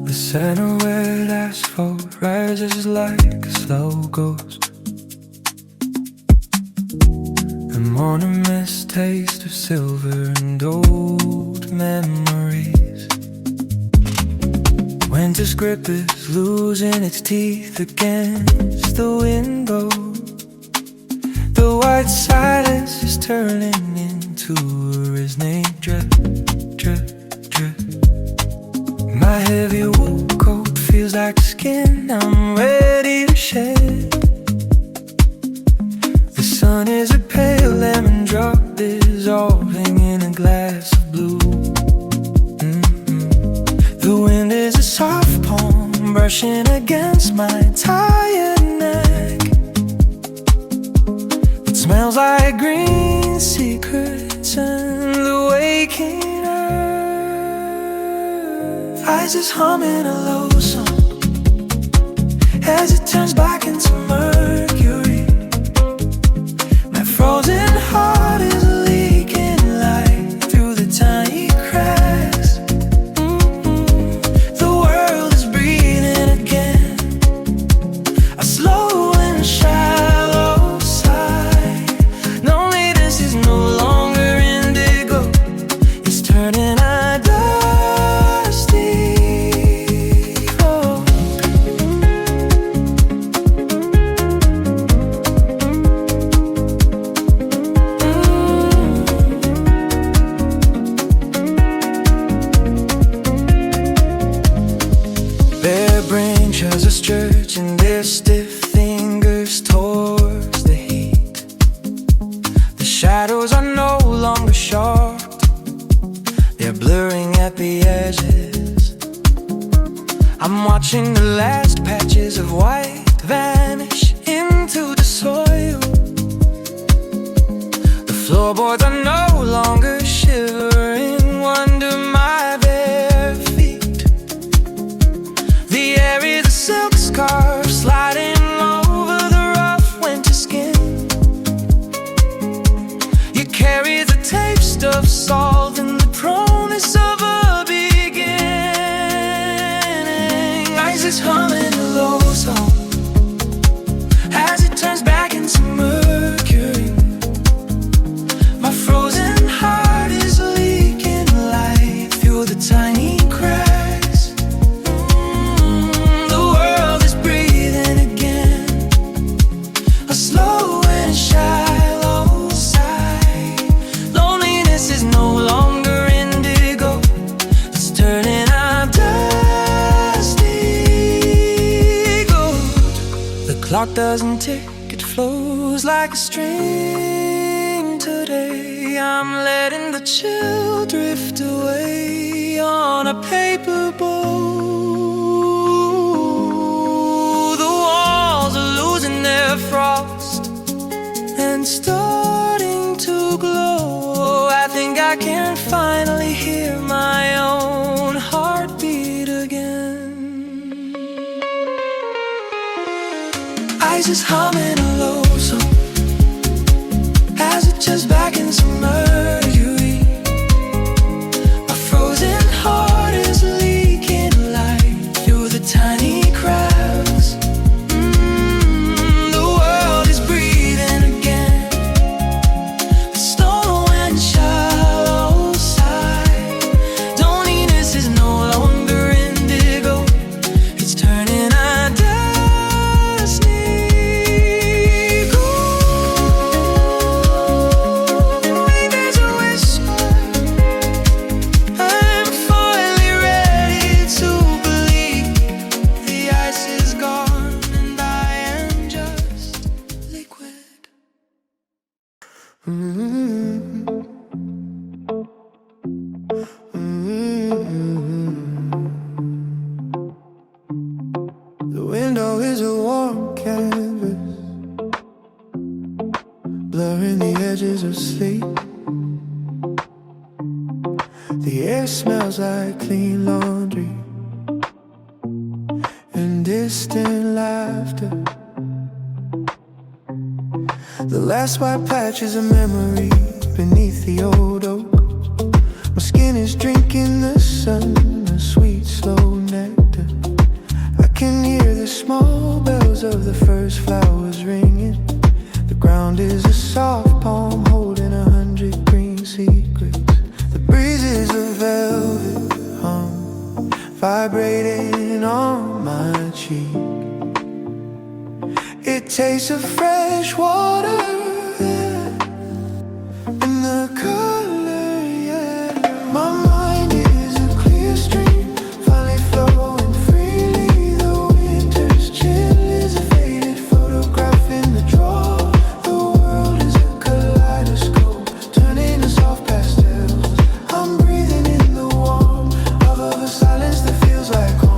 The center where asphalt rises like a slow ghost. The morning mist taste of silver and old memories. Winter's grip is losing its teeth against the window. The white silence is turning into a resonant drip, drip, drip. My heavy wool coat feels like skin I'm ready to shed. The sun is a pale lemon drop dissolving in a glass of blue. The wind is a soft palm brushing against my tired neck. It smells like green secrets and the waking earth. Eyes is humming a low song as it turns back into mercury. My frozen heart is leaking light through the tiny cracks. The world is breathing again, a slow and shallow sigh. Loneliness is no longer indigo, it's turning a dusty cold. Bare branches are stretching their stiff fingers towards the heat. The shadows are no longer sharp, they're blurring at the edges. I'm watching the last patches of white vanish into the soil. The floorboards are no longer shivering under my bare feet. The air is a silk scarf sliding over the rough winter skin. You carry the taste of salt and the promise of a beginning. Ice is humming a low song as it turns back into mercury. My frozen heart is leaking light through the tiny cracks. The world is breathing again, a slow and shallow sigh. Loneliness is no longer indigo, it's turning a dusty gold. The clock doesn't tick, it flows like a stream today. I'm letting the chill drift away on a paper bowl. The walls are losing their frost and starting to glow. I think I can finally hear my own heartbeat again. Eyes is humming a low song as it turns back into mercury. My frozen heart is leaking light through the tiny cracks. The world is breathing again, a slow and shallow sigh. Loneliness is no longer indigo, it's turning a dusty gold. Maybe there's a whisper, I'm finally ready to believe. The ice is gone and I am just liquid. The window is a warm canvas, blurring the edges of sleep. The air smells like clean laundry and distant laughter. The last white patch is a memory beneath the old oak. My skin is drinking the sun, a sweet slow vibrating on my cheek. It tastes of fresh water and the color yellow. My mind is a clear stream, finally flowing freely. The winter's chill is a faded photograph in the drawer. The world is a kaleidoscope, turning to soft pastels. I'm breathing in the warmth of a silence that feels like home.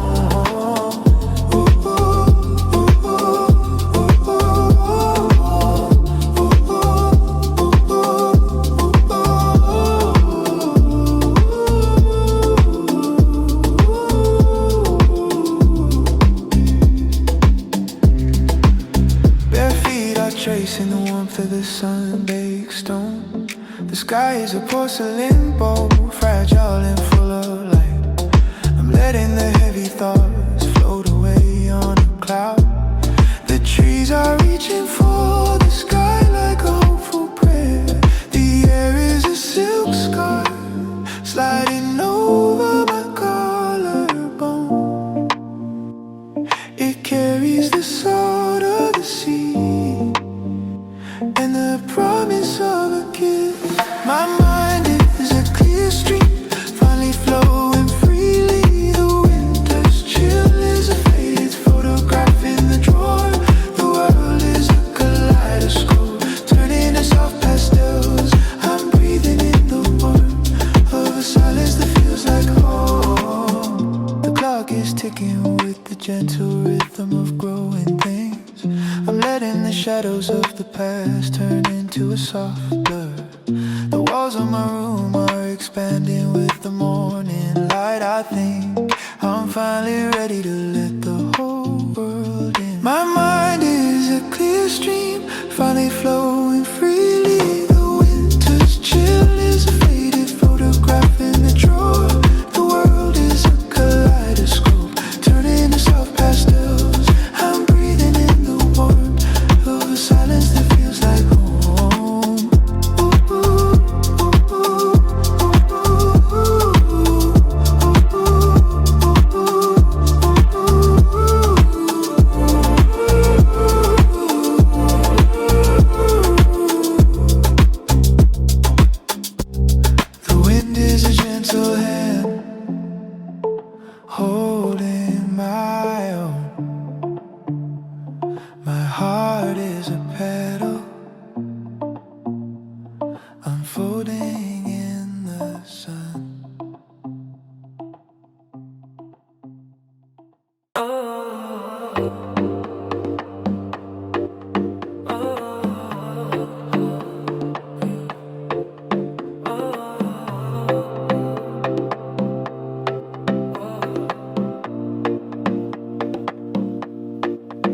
Tracing the warmth of the sun-baked stone. The sky is a porcelain bowl, fragile and full of light. I'm letting the heavy thoughts float away on a cloud. The trees are reaching for the sky like a hopeful prayer. The air is a silk scarf sliding over my collarbone. It carries the salt of the sea and the promise of a kiss. My mind is a clear stream, finally flowing freely. The winter's chill is a faded photograph in the drawer. The world is a kaleidoscope, turning to soft pastels. I'm breathing in the warmth of a silence that feels like home. The clock is ticking with the gentle rhythm of growing things. I'm letting the shadows of the past turn into a soft blur. The walls of my room are expanding with the morning light. I think I'm finally ready to let the whole world in. My mind is a clear stream, finally flowing freely. The winter's chill is a faded photograph in the drawer. The world is a kaleidoscope, turning to soft pastels. I'm breathing in the warmth of a silence that feels like home. The wind is a gentle hand holding my own. My heart is a petal unfolding in the sun.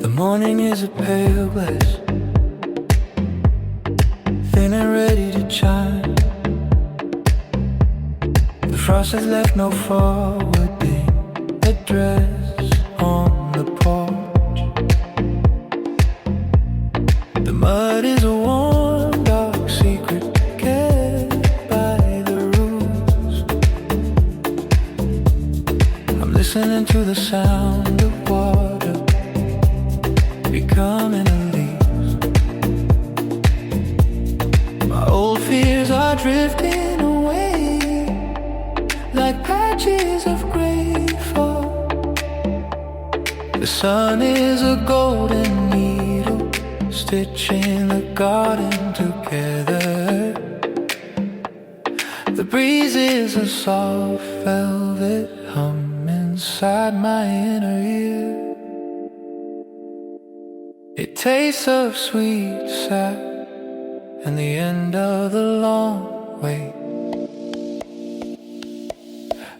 The morning is a pale bliss, thin and ready to chime. The frost has left no forwarding address on the porch. The mud is a warm, dark secret kept by the roots. I'm listening to the sound of water becoming a leaf. My old fears are drifting away like patches of gray fall. The sun is a golden needle stitching the garden together. The breeze is a soft velvet hum inside my inner ear. It tastes of sweet sap and the end of the long wait.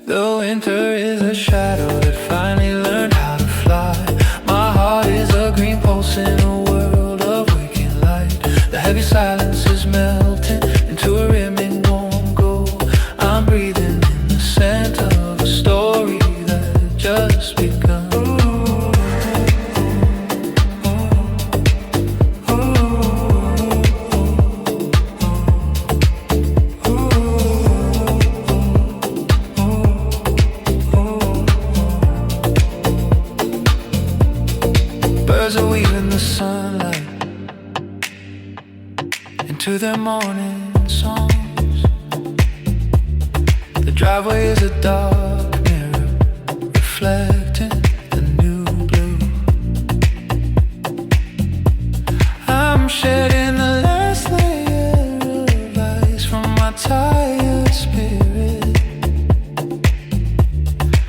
The winter is a shadow that finally learned how to fly. My heart is a green pulse in a world of waking light. The heavy silence is melting into a rimming warm gold. I'm breathing in the scent of a story that just begun. Butterflies are weaving the sunlight into their morning songs. The driveway is a dark mirror reflecting the new blue. I'm shedding the last layer of ice from my tired spirit.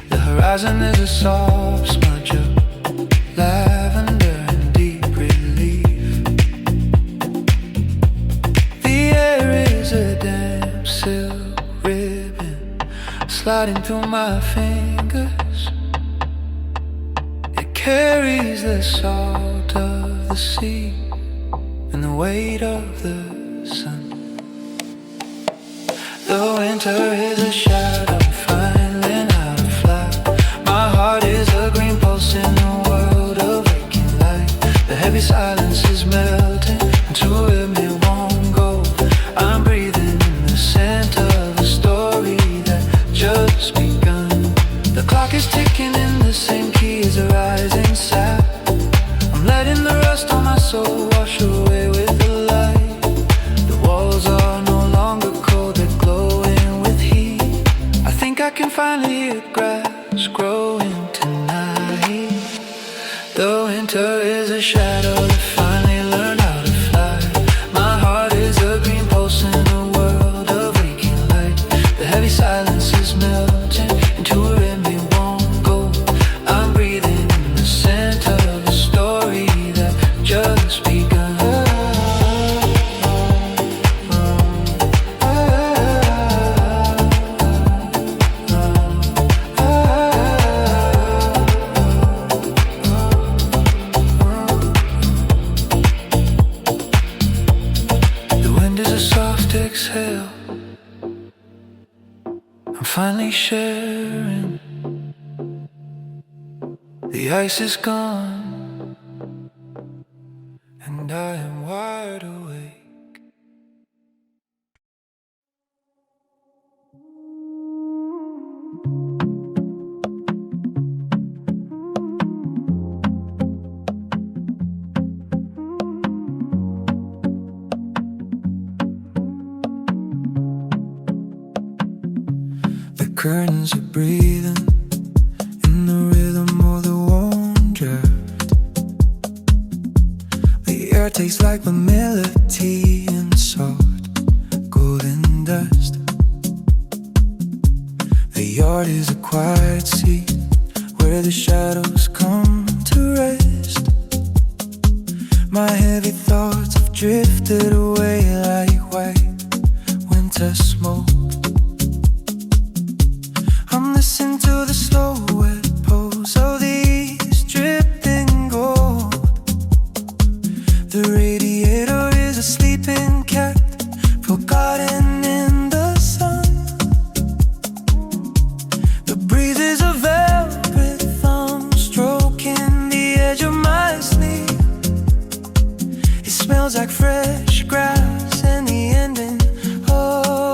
The horizon is a soft smudge of lavender and deep relief. The air is a damp silk ribbon sliding through my fingers. It carries the salt of the sea and the weight of the sun. The winter is a shadow, finding how to fly. My heart is a green pulse in the world of waking light. The heavy silence is melting into a rhythm it won't go. I'm breathing in the center of a story that just begun. The clock is ticking in the same key as a rising sap. I'm letting the rust on my soul wash away with the light. The walls are no longer cold, they're glowing with heat. I think I can finally hear grass growing tonight. The winter is a shadow to finally learn how to fly. My heart is a green pulse in a world of waking light. The heavy silence is melting into a rhythm it won't go. I'm breathing in the center of a story that just begun. The wind is a soft exhale. I'm finally sharing. The ice is gone, and I am wide awake. The curtains are breathing in the rhythm of the warm draft. The air tastes like humility and soft golden dust. The yard is a quiet seat where the shadows come to rest. My heavy thoughts have drifted away like white winter smoke. I'm listening to the slow wet pulse of these dripping gold. The radiator is a sleeping cat, forgotten in the sun. The breeze is a velvet thumb stroking the edge of my sleeve. It smells like fresh grass and the ending alongside.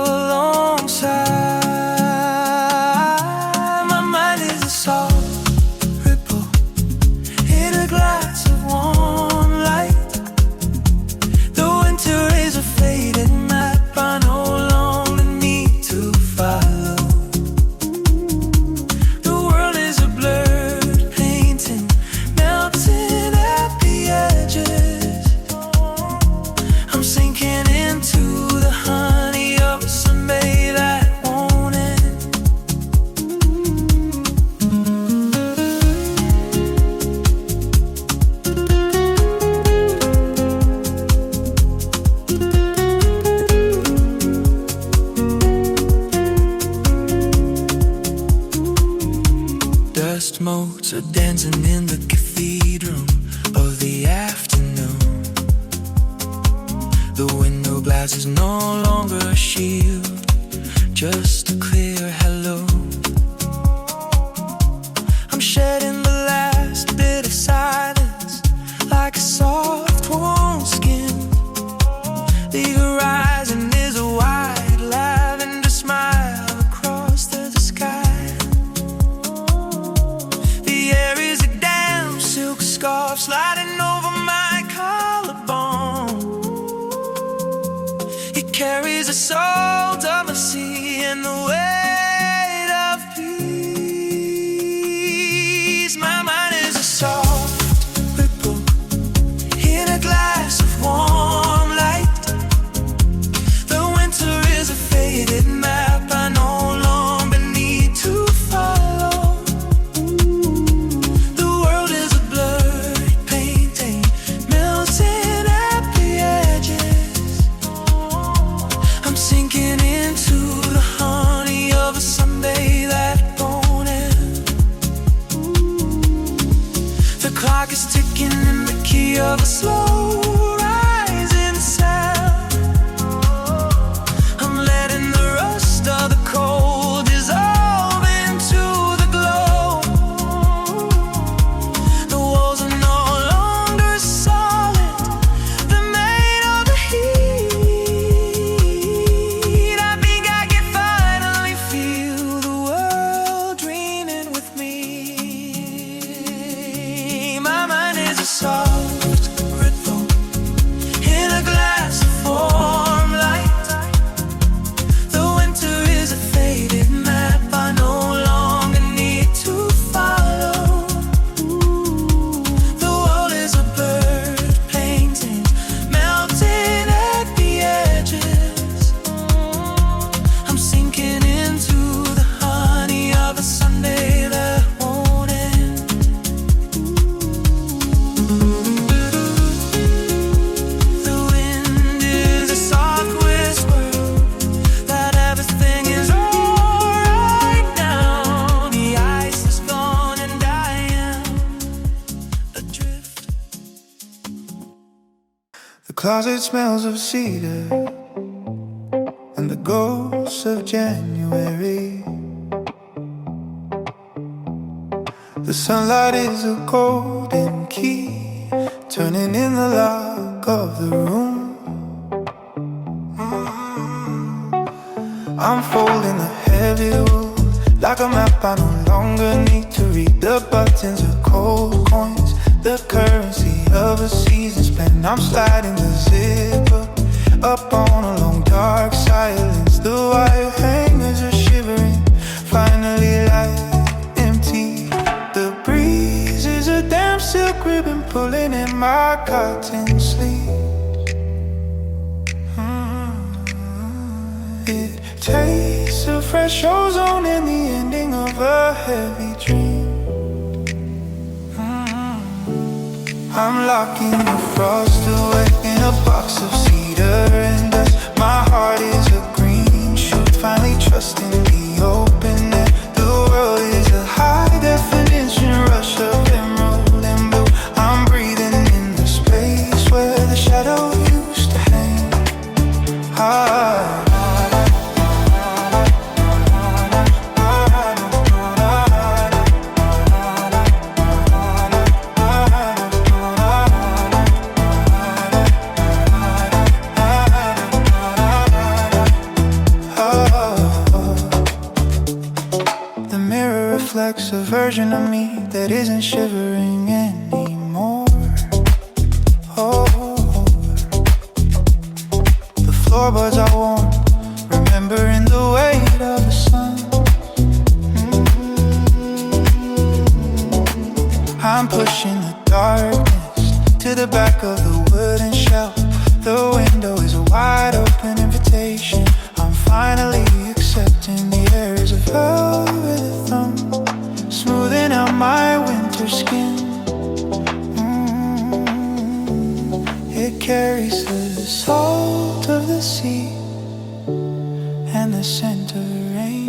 Motes are dancing in the cathedral of the afternoon. The window glass is no longer a shield, just a clear hello. I'm shedding the last bit of silence like a soft warm skin. The horizon is a wide lavender smile across the sky. The air is a damp silk scarf sliding over My mind is a soft ripple in a glass of warm light. The winter is a faded map I no longer need to follow. The world is a blurred painting, melting at the edges. I'm sinking into the honey of a Sunday that won't end. The clock is ticking in the key of a slow rising sound. I'm letting the rust of the cold dissolve into the glow. The walls are no longer solid, they're made of the heat. I think I can finally feel the world dreaming with me. My mind is a soft ripple in a glass of warm light. The winter is a faded map I no longer need to follow. The world is a bird painting, melting at the edges. I'm sinking into the honey of a Sunday that won't end. The wind is a soft whisper that everything is alright now. The ice is gone and I am adrift. The closet smells of cedar and the ghosts of January. The sunlight is a golden key, turning in the lock of the room. I'm folding the heavy wool like a map. I no longer need to read the buttons of cold coins, the currency of a season spent. I'm sliding the zipper up on a long dark silence. The wire hangers are shivering, finally light empty. The breeze is a damn silk ribbon pulling in my cotton sleeves. It tastes of fresh ozone and the ending of a heavy dream. I'm locking the frost away in a box of cedar and dust. My heart is a green shoot, finally trusting the open air. The world is a high definition rush of emerald and blue. I'm breathing in the space where the shadow used to hang. The mirror reflects a version of me that isn't shivering anymore. The floorboards are warm, remembering the weight of the sun. I'm pushing the darkness to the back of the wooden shelf. The window is a wide open invitation. I'm finally accepting the air is a velvet thumb, smoothing out my winter skin. It carries the salt of the sea and the scent of rain.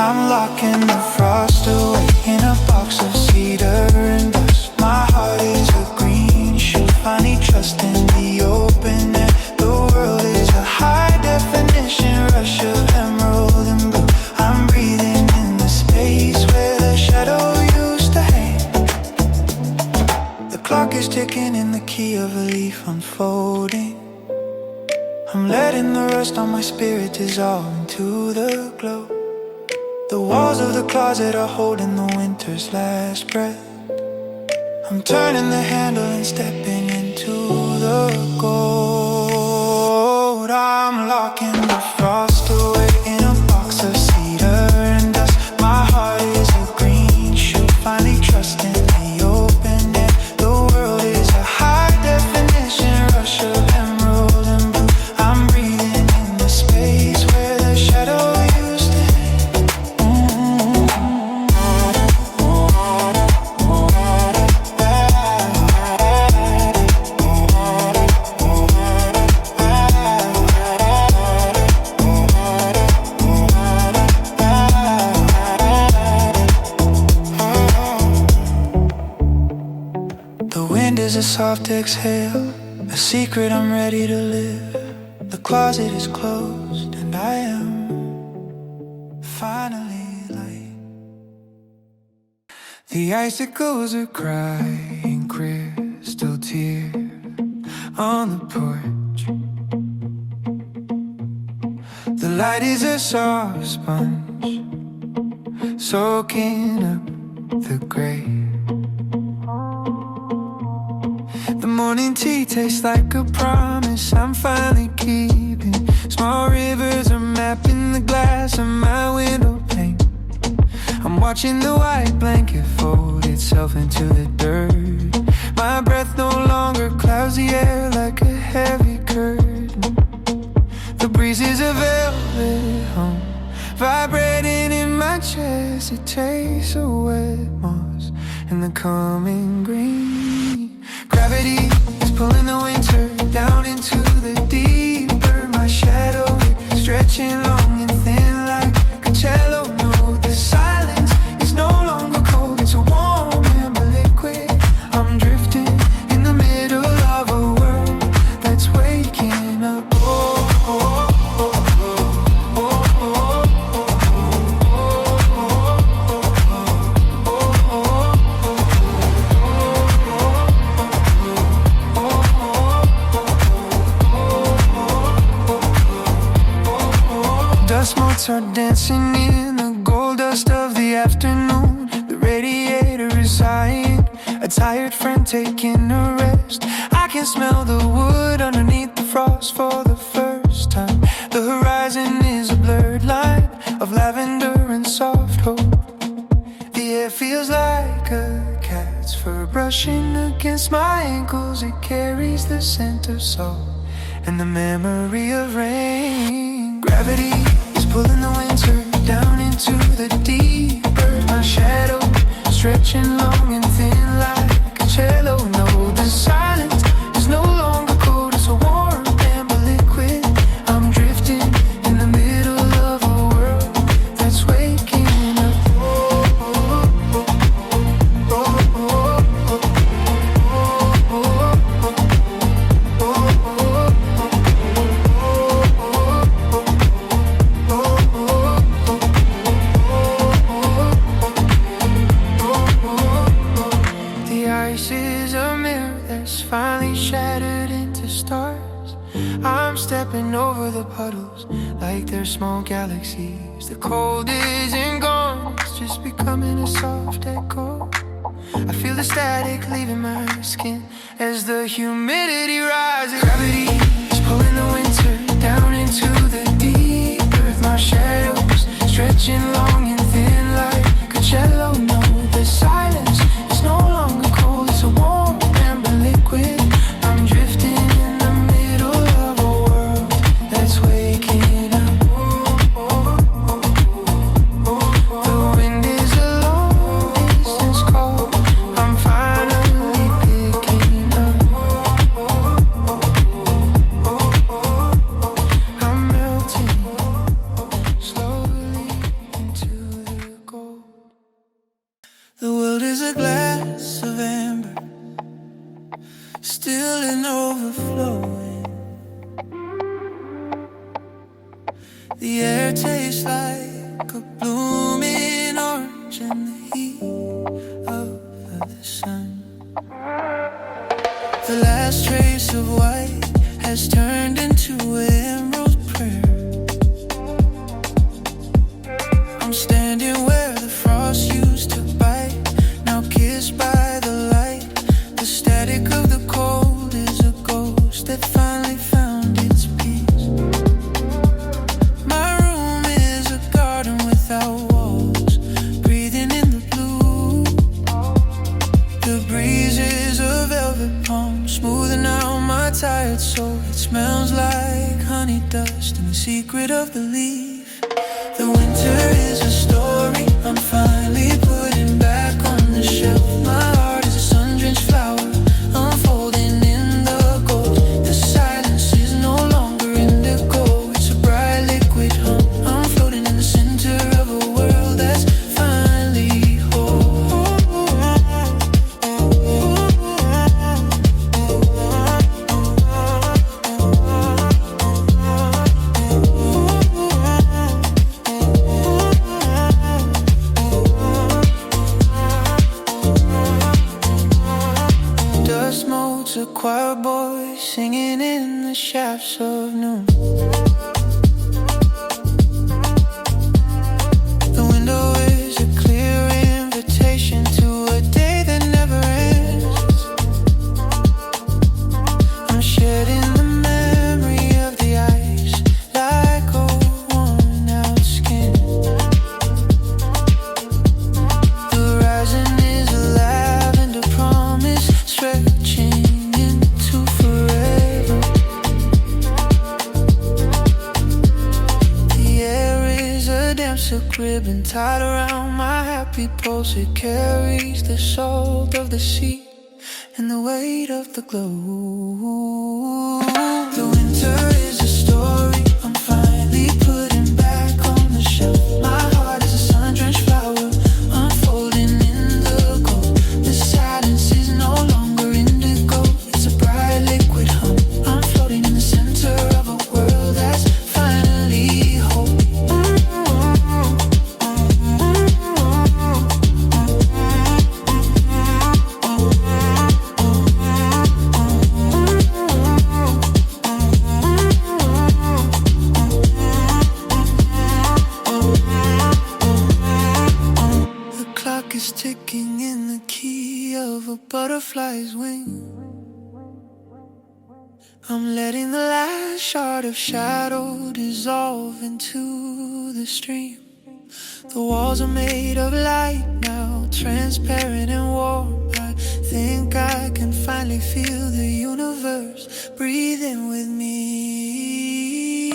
I'm locking the frost away in a box of cedar and dust. My heart is a green shoot, finally trusting the open air. The world is a high definition rush of emerald and blue. I'm breathing in the space where the shadow used to hang. The clock is ticking in the key of a leaf unfolding. I'm letting the rust on my spirit dissolve into the glow. The walls of the closet are holding the winter's last breath. I'm turning the handle and stepping into the gold. I'm locking the frost away in a box of cedar and dust. My heart a soft exhale, a secret I'm ready to live. The closet is closed and I am finally light. The icicles are crying crystal tears on the porch. The light is a soft sponge soaking up the gray. The morning tea tastes like a promise I'm finally keeping. Small rivers are mapping the glass of my window pane. I'm watching the white blanket fold itself into the dirt. My breath no longer clouds the air like a heavy curtain. The breeze is a velvet hum vibrating in my chest. It tastes of wet moss and the coming green. Gravity is pulling the winter down into the deeper. My shadow is stretching long and thin like a cello. No, the silence is no longer cold. It's a warm amber liquid. I'm drifting in the middle of a world that's waking up. Dust motes are dancing in the gold dust of the afternoon. The radiator is sighing, a tired friend taking a rest. I can smell the wood underneath the frost for the first time. The horizon is a blurred line of lavender and soft hope. The air feels like a cat's fur brushing against my ankles. It carries the scent of salt and the memory of rain. Gravity is pulling the winter down into the deeper. My shadow stretching long and thin like a cello. No, the silence is no longer cold. It's a warm amber liquid. I'm drifting in the middle of a world that's waking up. Finally shattered into stars. I'm stepping over the puddles like they're small galaxies. The cold isn't gone, it's just becoming a soft echo. I feel the static leaving my skin as the humidity rises. Gravity is pulling the winter down into the deep earth. My shadows stretching long and thin like a cello. No, the silence is no longer cold. It's a warm liquid. I'm drifting in the middle of a world that's waking up. The wind is a long distance call. I'm finally picking up. I'm melting slowly into the gold. The world is a glass of amber, still and overflowing. The air tastes like a blooming orange in the heat of the sun. The last trace of white has turned into emerald prayer. I'm standing where the frost used to bite, now kissed by the light. The static of the cold is a ghost that finally found its peace. My room is a garden without walls, breathing in the blue. The breeze is a velvet palm, smoothing out my tired soul. It smells like honey dust and the secret of belief. The winter is a story I'm finally putting back on the shelf. My heart is a sun-drenched flower unfolding in the gold. The silence is no longer indigo. It's a bright liquid hum. I'm floating in the center of a world that's finally whole. choir boys singing in the shafts of noon. The window is a clear invitation to a day that never ends. I'm shedding the memory of the ice like old worn out skin. The horizon is a lavender promise stretching into forever. The air is a damn silk ribbon tied around my happy pulse. It carries the salt of the sea and the weight of the glow. The winter is a story I'm finally putting back on the shelf. My heart is a sun-drenched flower unfolding in the cold. The silence is no longer indigo, it's a bright liquid hum. I'm floating in the center of a world that's finally whole. The clock is ticking in the key of a butterfly's wing. I'm letting the last shard of shadow dissolve into the stream. The walls are made of light now, transparent and warm. I think I can finally feel the universe breathing with me.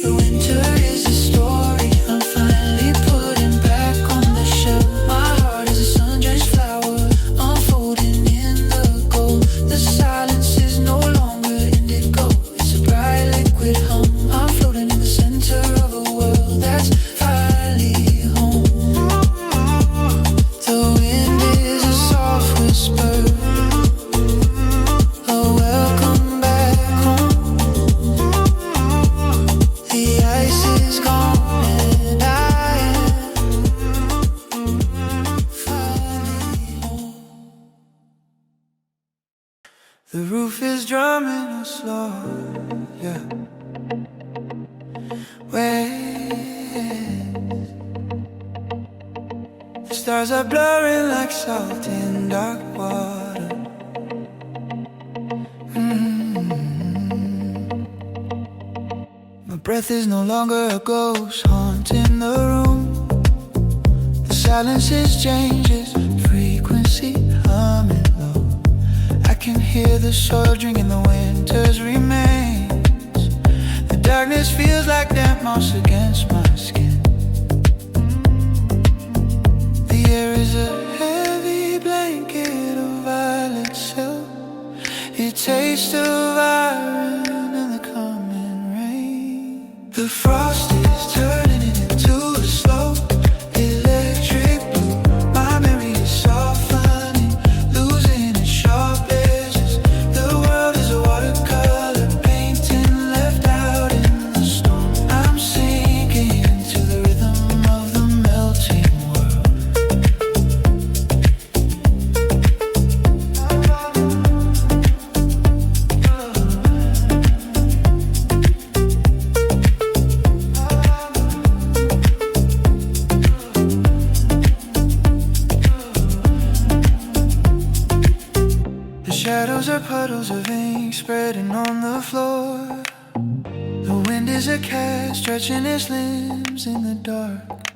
The winter is a story I'm finally putting back on the shelf. My heart is a sun-drenched flower unfolding in the gold. The silence is no longer indigo, it's a bright liquid hum. I'm floating in the center of a world that's finally home. The wind is a soft whisper, a welcome back home. The ice is gone and I am finally home. The roof is drumming a slow, yeah. The stars are blurring like salt in dark water. My breath is no longer a ghost haunting the room. The silence is changes, frequency humming low. I can hear the soil drinking the winter's remains. The darkness feels like damp moss against my skin. The air is a heavy blanket of violet silk. It tastes of iron and the coming rain. The frost is turning it into a slow electric blue. My memory is softening, losing its sharp edges. The world is a watercolor painting left out in the storm. I'm sinking into the rhythm of the melting world. The shadows are puddles of ink spreading on the floor. The wind is a cat stretching its limbs in the dark.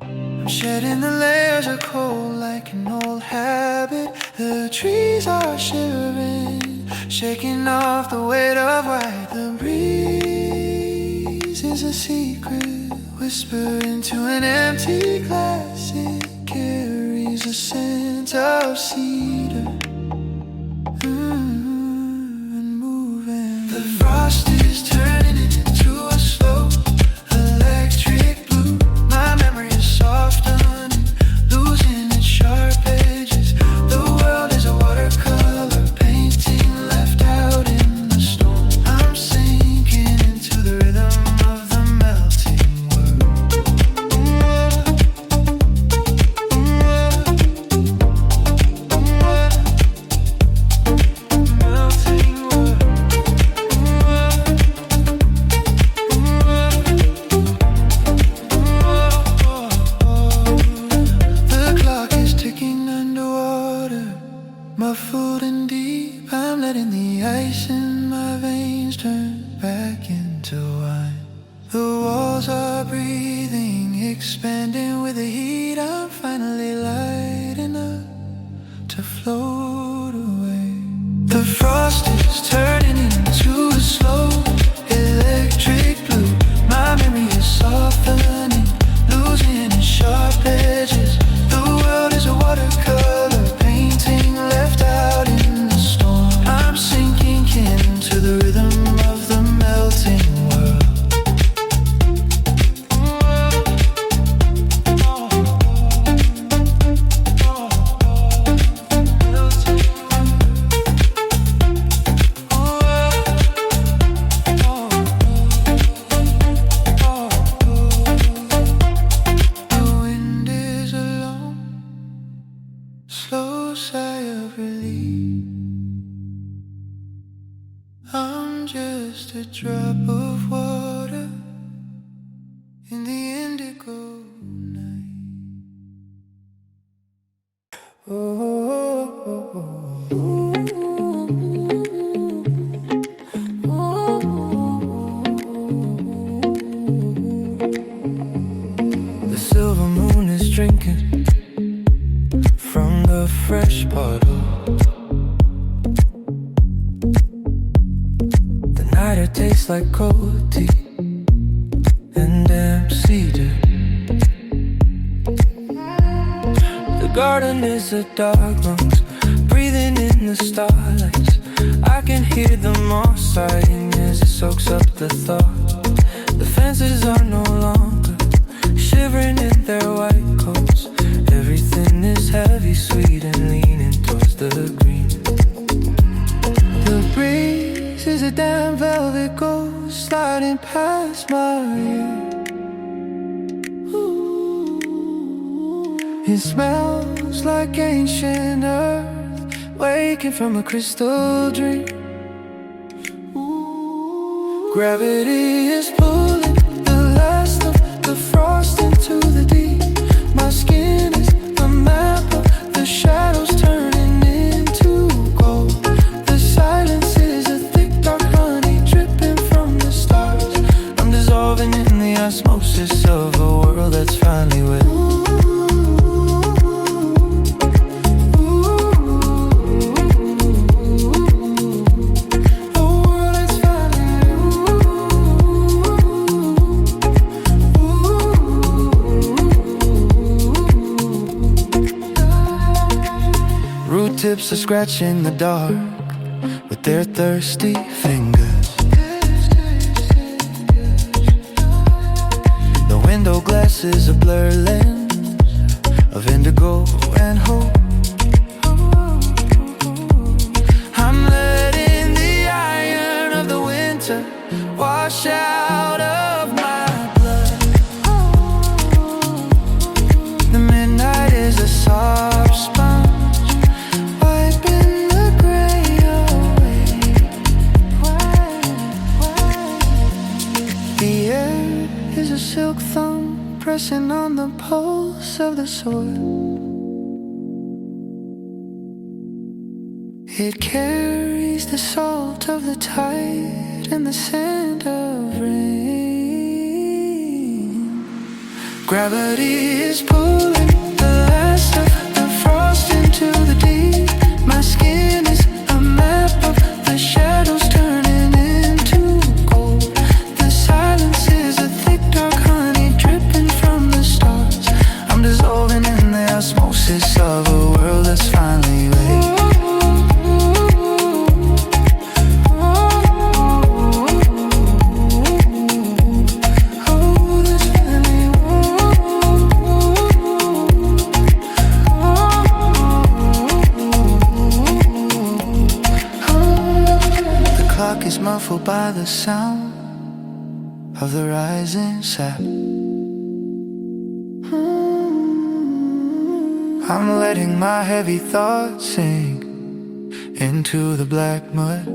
I'm shedding the layers of cold like an old habit. The trees are shivering, shaking off the weight of white. The breeze is a secret whisper into an empty glass. It carries a scent of cedar. And moving. The frost is turning it into a slow electric blue. My memory is softening, losing its sharp edges. The world is a watercolor painting left out in the storm. I'm sinking into the rhythm of the melting world. Muffled and deep, I'm letting the ice in my veins turn back into wine. The walls are breathing, expanding with the heat. I'm finally light enough to float away. The frost is turning into a slow electric blue. My memory is softening, losing its sharp edges. The world is a watercolor painting left out in the storm. I'm sinking into the rhythm of the melting world. I'm just a drop of water in the indigo night. The silver moon is drinking from the fresh puddle. It tastes like cold tea and damp cedar. The garden is a dark lungs, breathing in the starlight. I can hear the moss sighing as it soaks up the thaw. The fences are no longer shivering in their white coats. Everything is heavy, sweet, and leaning towards the green. The breeze is a damn velvet ghost sliding past my ear. It smells like ancient earth, waking from a crystal dream. Gravity is pulling the last of the frost into the deep. My skin is a map of the shadows turning into gold. The silence is a thick dark honey dripping from the stars. I'm dissolving in the osmosis of a world that's finally wet. Tips are scratching the dark with their thirsty fingers. The window glass is a blur lens of indigo and hope. I'm letting the iron of the winter wash out of my blood. The midnight is a soft sponge, silk thumb pressing on the pulse of the soil. It carries the salt of the tide and the scent of rain. Gravity is pulling the last of the frost into the deep. My skin is a map of the shadows turning into gold. The silence is a thick dark honey dripping from the stars. I'm dissolving in the osmosis of a world that's finally ready. Is muffled by the sound of the rising sap. I'm letting my heavy thoughts sink into the black mud.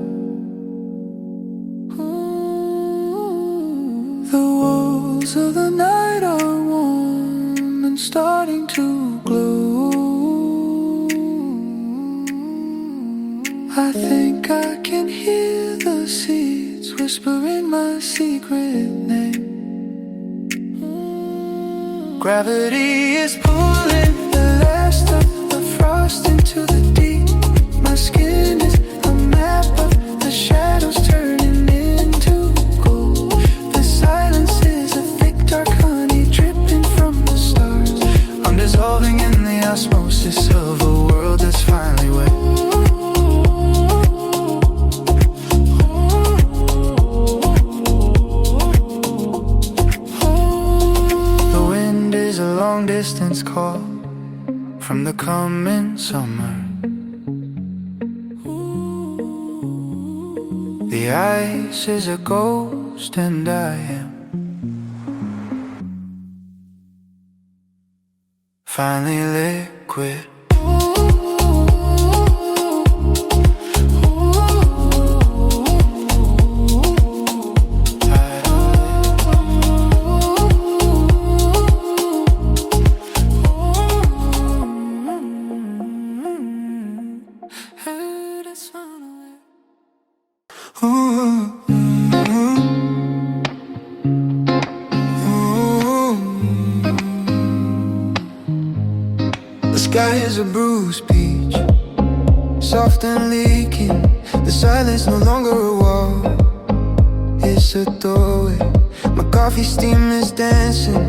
The walls of the night are warm and starting to glow. I think I can hear the seeds whispering my secret name. Gravity is pulling the last of the frost into the deep. My skin is a map of the shadows turning into gold. The silence is a thick dark honey dripping from the stars. I'm dissolving in the osmosis of a world that's finally wet. Distance call from the coming summer. The ice is a ghost and I am finally liquid. The sky is a bruised peach, soft and leaking. The silence no longer a wall, it's a doorway. My coffee steam is dancing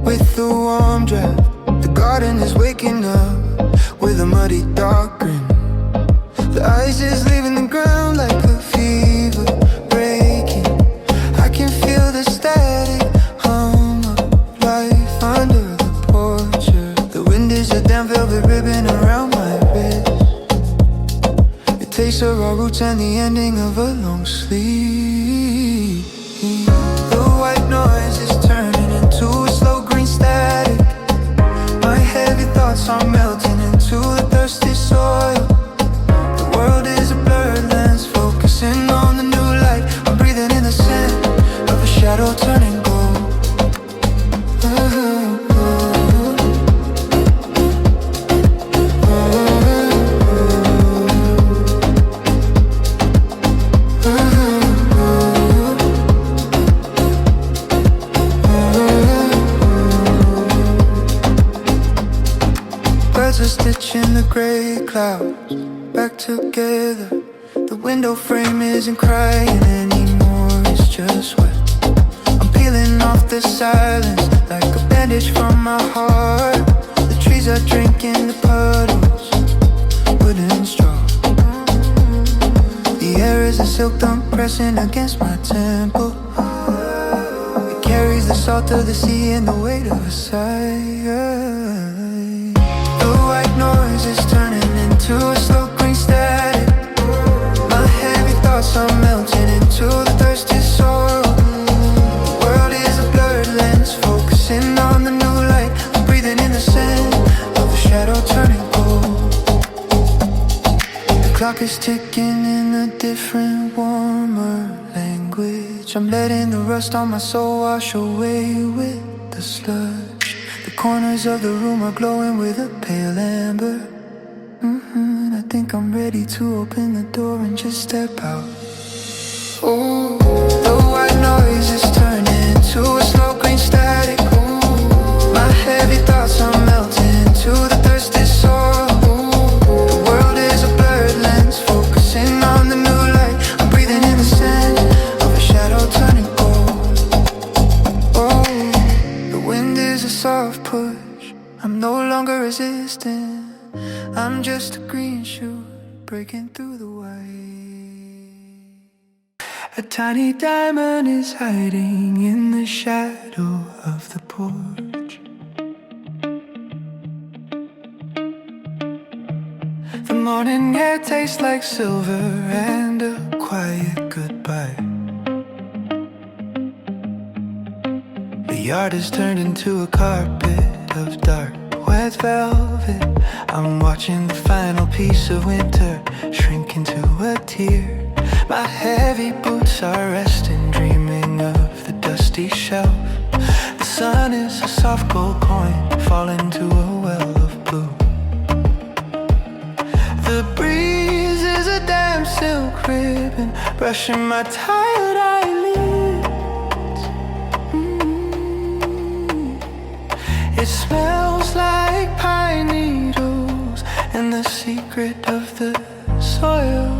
with the warm draft. The garden is waking up with a muddy dark grin. The ice is leaving the ground like a fever breaking. I can feel the static hum of life under the porch. The wind is a damn velvet ribbon around my wrist. It tastes of our roots and the ending of a long sleep. The white noise is turning into a slow green static. My heavy thoughts are melting into the thirsty soil. The world is a blurred lens, focusing on the new light. I'm breathing in the scent of a shadow turning gold. Birds are stitching the gray clouds back together. The window frame isn't crying anymore, it's just wet. I'm peeling off the silence like a bandage from my heart. The trees are drinking the puddles, wooden straw. The air is a silk tongue pressing against my temple. It carries the salt of the sea and the weight of a sigh. The white noise is turning into a slow green static. My heavy thoughts are melting into the thirsty soil. The world is a blurred lens, focusing on the new light. I'm breathing in the scent of a shadow turning gold. The clock is ticking in a different, warmer language. I'm letting the rust on my soul wash away with the sludge. The corners of the room are glowing with a pale amber. I think I'm ready to open the door and just step out. Oh, the white noise is turning into a slow green static. My heavy thoughts are melting into the thirsty soil. The world is a blurred lens, focusing on the new light. I'm breathing in the scent of a shadow turning gold. Oh, the wind is a soft push, I'm no longer resisting. I'm just a green shoot breaking through the white. A tiny diamond is hiding in the shadow of the porch. The morning air tastes like silver and a quiet goodbye. The yard is turned into a carpet of dark wet velvet. I'm watching the final piece of winter shrink into a tear. My heavy boots are resting, dreaming of the dusty shelf. The sun is a soft gold coin falling into a well of blue. The breeze is brushing my tired eyelids. It smells like pine needles and the secret of the soil.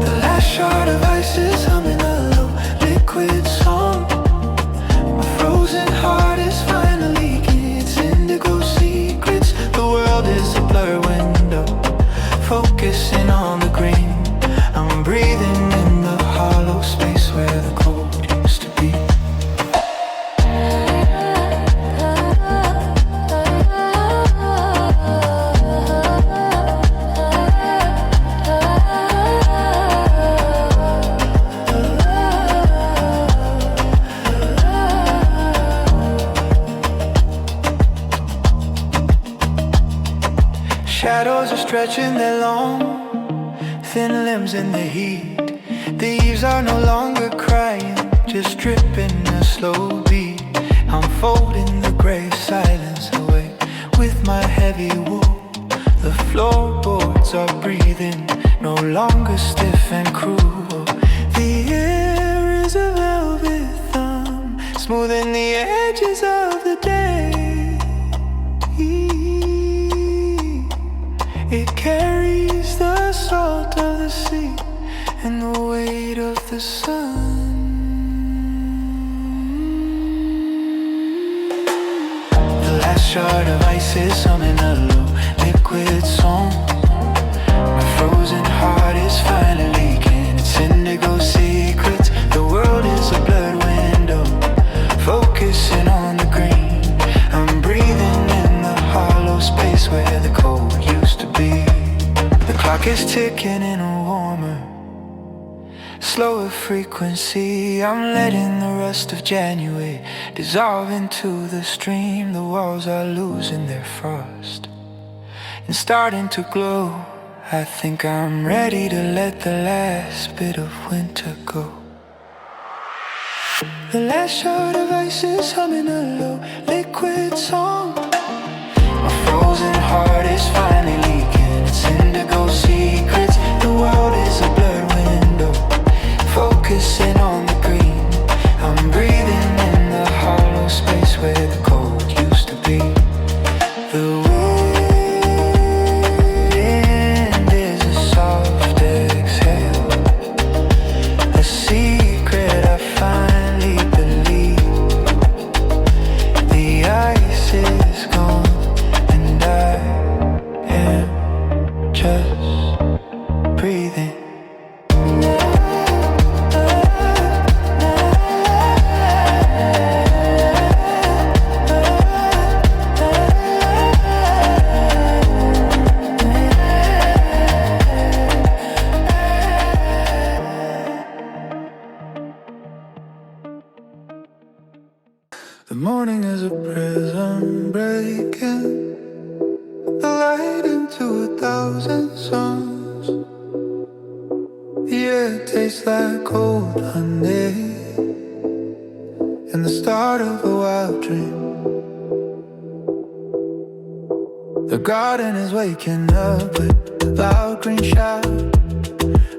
The last shard of ice is humming a low liquid song. My frozen heart is finally leaking its indigo secrets. The world is a blur window, focusing on the green. I'm breathing in the hollow space where the cold used to be. Shadows are stretching their long, thin limbs in the heat. The eaves are no longer crying, just dripping a slow beat. I'm folding the gray silence away with my heavy wool. The floorboards are breathing, no longer stiff and cruel. The air is a velvet thumb, smoothing the edges of the day. It carries the salt of the sea and the weight of the sun. The last shard of ice is humming a low liquid song. My frozen heart is finally leaking its indigo secrets. The world is a blurred window, focusing on the green. I'm breathing in the hollow space where the cold used to be. The clock is ticking in a warmer, slower frequency. I'm letting the rest of January dissolve into the stream. The walls are losing their frost and starting to glow. I think I'm ready to let the last bit of winter go. The last shard of ice is humming a low liquid song. My frozen heart is finally leaking its indigo secrets. The world is a blurred window, focusing on the green. I'm breathing in the hollow space where the cold used to be. The wind is a soft exhale, a secret I finally believe. The ice is gone, I am just breathing. The morning is a prism breaking the light into 1,000 suns. The air tastes like cold honey and the start of a wild dream. The garden is waking up with a loud green shower.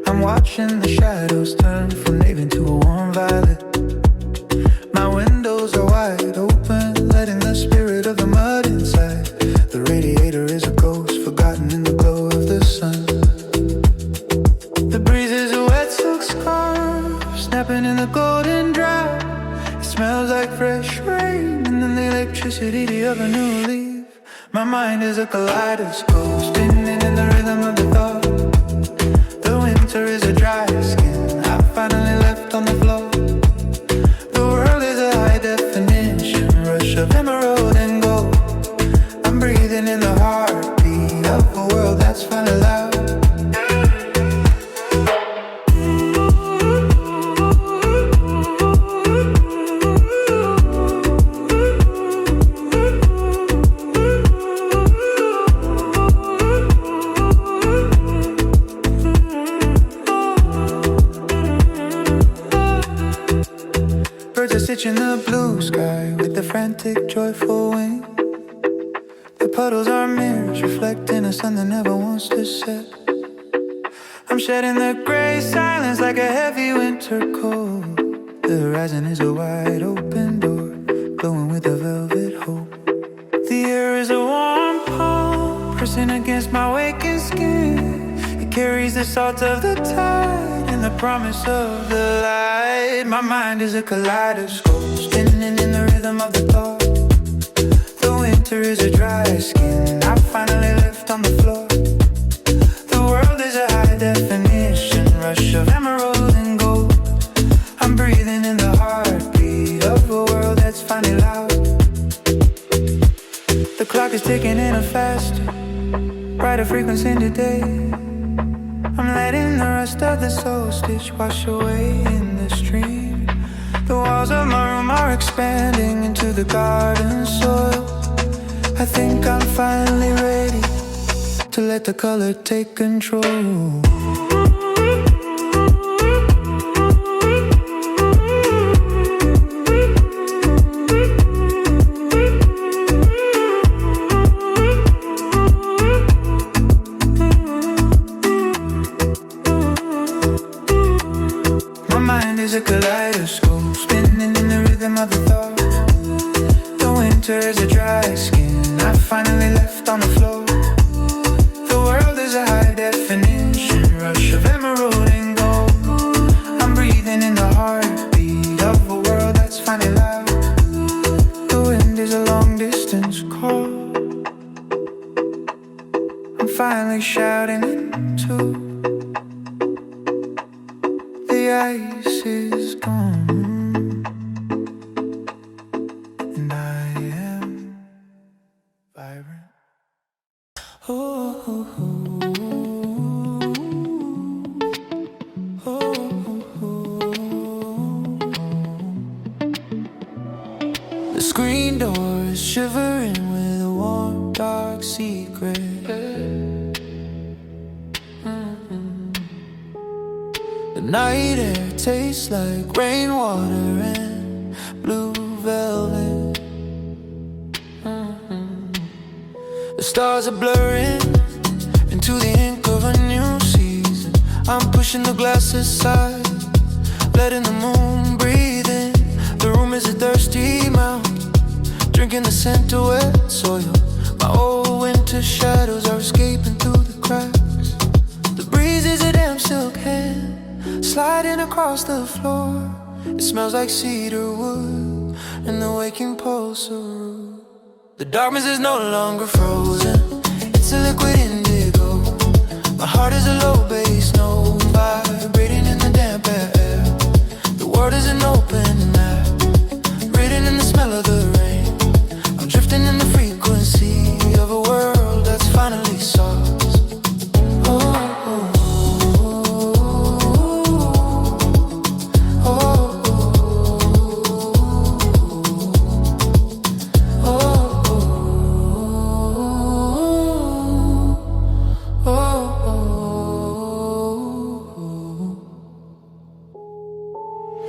I'm watching the shadows turn from navy to a warm violet. My windows are wide open, letting the spirit of the mud inside. The radiator is a ghost forgotten in the glow of the sun. The breeze is a wet silk scarf, snapping in the golden drought. It smells like fresh rain and then the electricity of a new leaf. My mind is a kaleidoscope, spinning in the rhythm of the thought. The winter is a dry skin I finally left on the floor. The world is a high definition rush of emerald and gold. I'm breathing in the heartbeat of a world that's finally loud. Birds are stitching the blue sky with a frantic, joyful wing. The puddles are mirrors reflecting a sun that never wants to set. I'm shedding the gray silence like a heavy winter cold. The horizon is a wide open door, glowing with a velvet hope. The air is a warm palm, pressing against my waking skin. It carries the salt of the tide and the promise of the light. My mind is a kaleidoscope, spinning in the rhythm of the thought. The winter is a dry skin, I finally left on the floor. The world is a high definition rush of emerald and gold. I'm breathing in the heartbeat of a world that's finally loud. The clock is ticking in a faster, brighter frequency today. I'm letting the rest of the soul stitch wash away in the stream. The walls of my room are expanding into the garden soil. I think I'm finally ready to let the color take control. A kaleidoscope, spinning in the rhythm of the thought. The winter is a dry skin, I finally left on the floor. The world is a high definition rush of emerald and gold. I'm breathing in the heartbeat of a world that's finally loud. The wind is a long distance call, I'm finally shouting into the ice is gone, and I am vibrant. Oh, oh, oh, oh, oh. The screen door is shivering with a warm, dark secret. The night air tastes like rainwater and blue velvet. The stars are blurring into the ink of a new season. I'm pushing the glass aside, letting the moon breathe in. The room is a thirsty mouth, drinking the scent of wet soil. My old winter shadows are escaping through the cracks. The breeze is a damn silk hand, sliding across the floor. It smells like cedar wood and the waking pulse of root. The darkness is no longer frozen, it's a liquid indigo. My heart is a low bass note, vibrating in the damp air. The world is an open map, written in the smell of the rain. I'm drifting in the frequency of a world that's finally soft.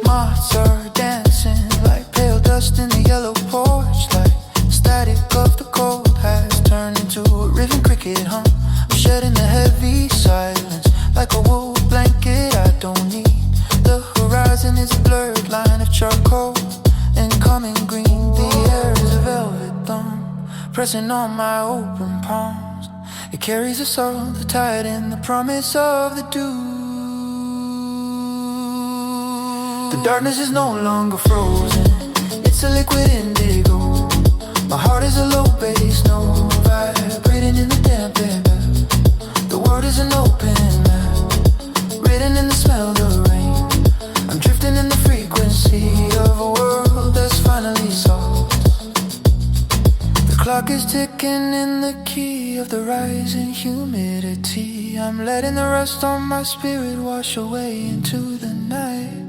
Moths are dancing like pale dust in the yellow porch light. Static of the cold has turned into a riven cricket hum. I'm shedding the heavy silence like a wool blanket I don't need. The horizon is a blurred line of charcoal and coming green. The air is a velvet thumb pressing on my open palms. It carries the soul, the tide, and the promise of the dew. The darkness is no longer frozen, it's a liquid indigo. My heart is a low bass note, vibrating in the damp air. The world is an open map, written in the smell of the rain. I'm drifting in the frequency of a world that's finally soft. The clock is ticking in the key of the rising humidity. I'm letting the rust on my spirit wash away into the night.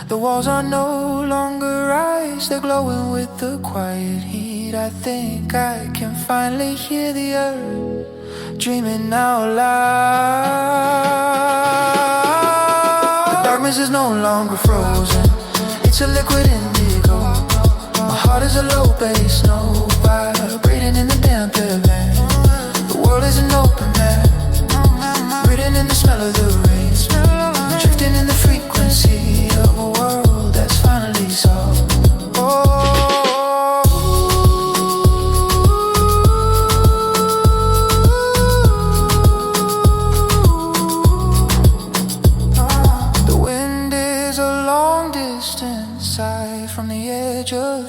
The walls are no longer ice, they're glowing with the quiet heat. I think I can finally hear the earth dreaming out loud. The darkness is no longer frozen, it's a liquid indigo. My heart is a low bass note, vibrating in the damp air.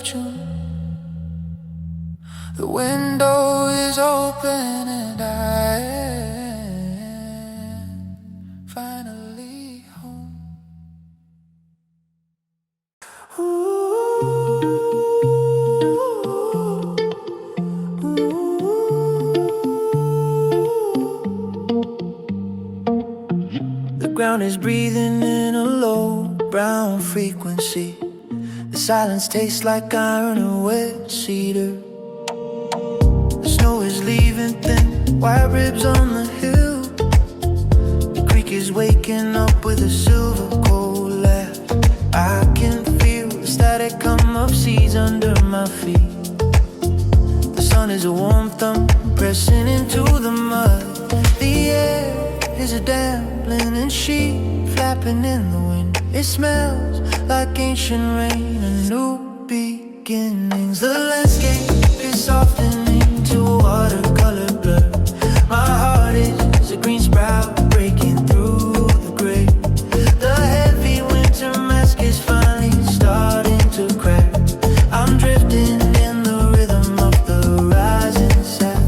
of June. The window is open and I am finally home. The ground is breathing in a low brown frequency. The silence tastes like iron and wet cedar. The snow is leaving thin white ribs on the hill. The creek is waking up with a silver cold laugh. I can feel the static come of seas under my feet. The sun is a warm thumb pressing into the mud. The air is a damp linen sheet flapping in the wind. It smells like ancient rain and new beginnings. The landscape is softening to a watercolor blur. My heart is a green sprout breaking through the gray. The heavy winter mask is finally starting to crack. I'm drifting in the rhythm of the rising sap.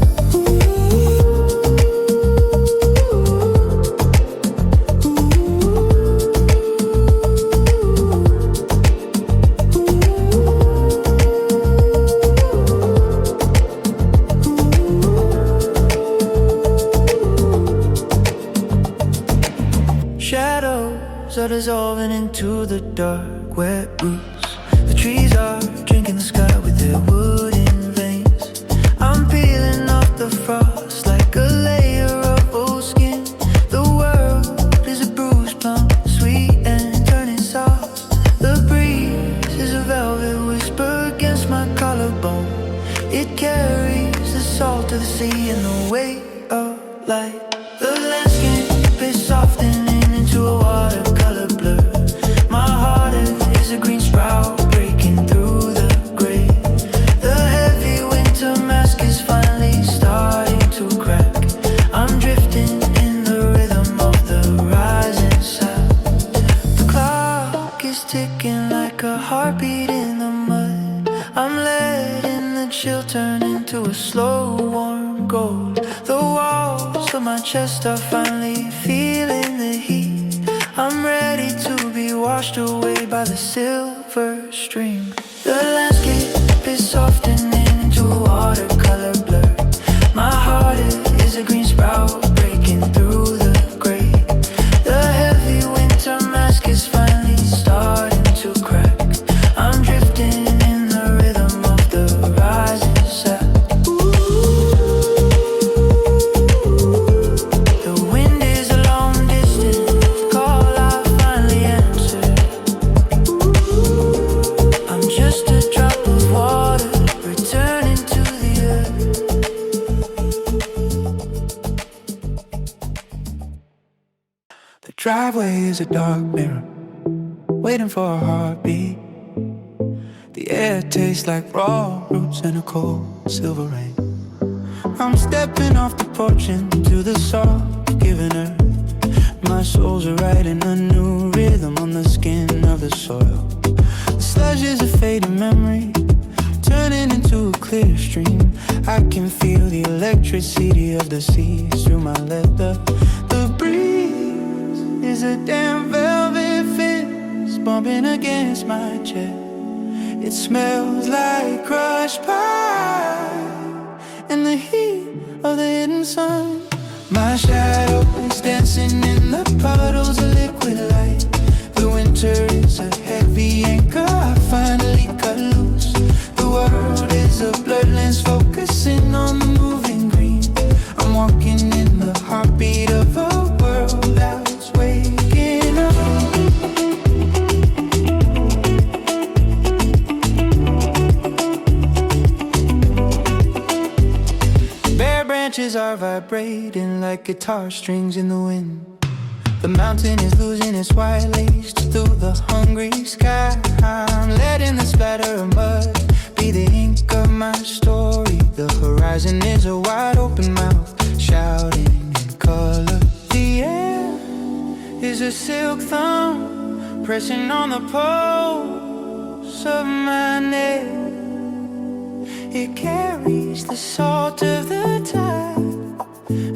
Shadows are dissolving into the dark, wet roots. The trees are drinking the sky with their wooden veins. I'm peeling off the frost like a layer of old skin. The world is a bruised plum, sweet and turning soft. The breeze is a velvet whisper against my collarbone. It carries the salt of the sea and the weight of light. The landscape is softening into a watercolor blur. My heart is a green sprout breaking through the gray. The heavy winter mask is finally starting to crack. I'm drifting in the rhythm of the rising sap. The clock is ticking like a heartbeat in the mud. I'm letting the chill turn into a slow warm gold. The walls of my chest are finally feeling the heat. I'm ready to be washed away by the silver stream. The landscape is softening into a watercolor blur. My heart is a green sprout breaking through the gray. The heavy winter mask is finally starting to crack. I'm drifting in the rhythm of the rising sap. Driveway is a dark mirror, waiting for a heartbeat. The air tastes like raw roots and a cold silver rain. I'm stepping off the porch into the soft giving earth. My soul's writing a new rhythm on the skin of the soil. The sludge is a fading memory, turning into a clear stream. I can feel the electricity of the seas through my leather. The breeze is a damn velvet fist bumping against my chest. It smells like crushed pie and the heat of the hidden sun. My shadow is dancing in the puddles of liquid light. The winter is a heavy anchor I finally cut loose. The world is a blurred lens focusing on the moving green. I'm walking in the heartbeat of a world that's waking up. Bare branches are vibrating like guitar strings in the wind. The mountain is losing its white lace through the hungry sky. I'm letting the splatter of mud be the ink of my story. The horizon is a wide open mouth shouting in color. The air is a silk thumb pressing on the pulse of my neck. It carries the salt of the tide